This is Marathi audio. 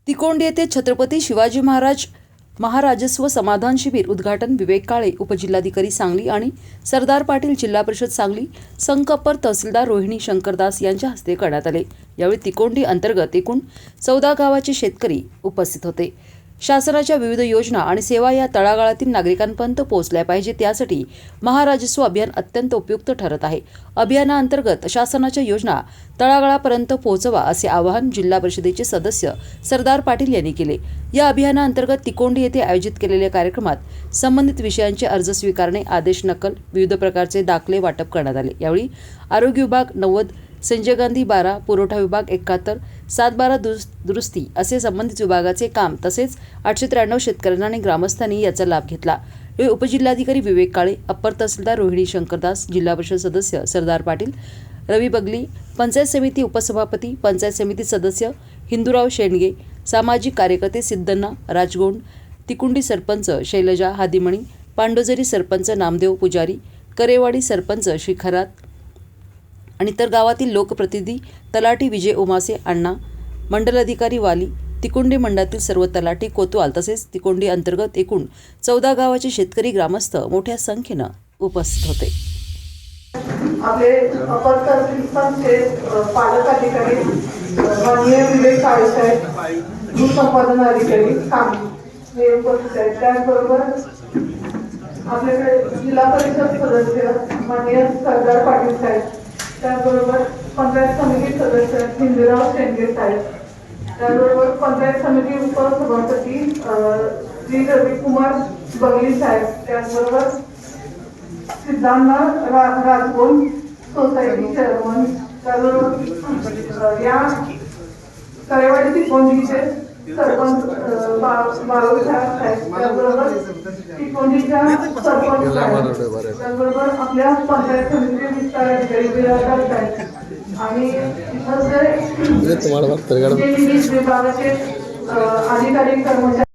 तिकोंडी येथे छत्रपती शिवाजी महाराजस्व समाधान शिबिर उद्घाटन विवेक काळे उपजिल्हाधिकारी सांगली आणि सरदार पाटील जिल्हा परिषद सांगली संकपर तहसीलदार रोहिणी शंकरदास यांच्या हस्ते करण्यात आले। यावेळी तिकोंडी अंतर्गत एकूण 14 गावाचे शेतकरी उपस्थित होते। शासनाच्या विविध योजना आणि सेवा या तळागाळातील नागरिकांपर्यंत पोहोचल्या पाहिजे, त्यासाठी महाराजस्व अभियान अत्यंत उपयुक्त ठरत आहे। अभियानाअंतर्गत शासनाच्या योजना तळागाळापर्यंत पोहोचवा असे आवाहन जिल्हा परिषदेचे सदस्य सरदार पाटील यांनी केले। या अभियानाअंतर्गत तिकोंडी येथे आयोजित केलेल्या कार्यक्रमात संबंधित विषयांचे अर्ज स्वीकारणे, आदेश नकल, विविध प्रकारचे दाखले वाटप करण्यात आले। यावेळी आरोग्य विभाग 90, संजय गांधी 12, पुरवठा विभाग 71, 7/12 दुरुस्ती असे संबंधित विभागाचे काम तसेच 893 शेतकऱ्यांना आणि ग्रामस्थांनी याचा लाभ घेतला। यावेळी उपजिल्हाधिकारी विवेक काळे, अप्पर तहसीलदार रोहिणी शंकरदास, जिल्हा परिषद सदस्य सरदार पाटील, रवी बगली, पंचायत समिती उपसभापती, पंचायत समिती सदस्य हिंदूराव शेंडगे, सामाजिक कार्यकर्ते सिद्धण्णा राजगोंड, तिकुंडी सरपंच शैलजा हादिमणी, पांडोजरी सरपंच नामदेव पुजारी, करेवाडी सरपंच शिखरात आणि इतर गावातील लोकप्रतिनिधी, तलाठी विजय उमासे अण्णा, मंडल अधिकारी वाली, तिकोंडी मंडळातील सर्व तलाठी कोतवाल तसेच तिकोंडी अंतर्गत एकूण 14 गावाचे शेतकरी ग्रामस्थ मोठ्या संख्येनं उपस्थित होते। आपले अपर तहसीलचे पालक अधिकारी माननीय विवेक काळे साहेब, भूसंपादन अधिकारी सांगली हे उपस्थित आहेत। त्याचबरोबर आपल्याकडे जिल्हा परिषद सदस्य माननीय सरदार पाटील साहेब, त्याचबरोबर पंचायत समिती सदस्य हिंदूराव शेंडगे साहेब, त्याचबरोबर पंचायत समिती उपसभापती श्री रविकुमार बगली साहेब, त्याचबरोबर सिद्धांना राजगोंड सोसायटी चेअरमन, त्याचबरोबर या करेवाडी तिकोंडीचे सरपंच बाळू साहेब, त्याचबरोबर तिकोंडीच्या सरपंच साहेब, त्याचबरोबर आपल्या पंचायत समितीचे विस्तार अधिकारी विराजदार साहेब आणि विभागाचे अधिकारी कर्मचारी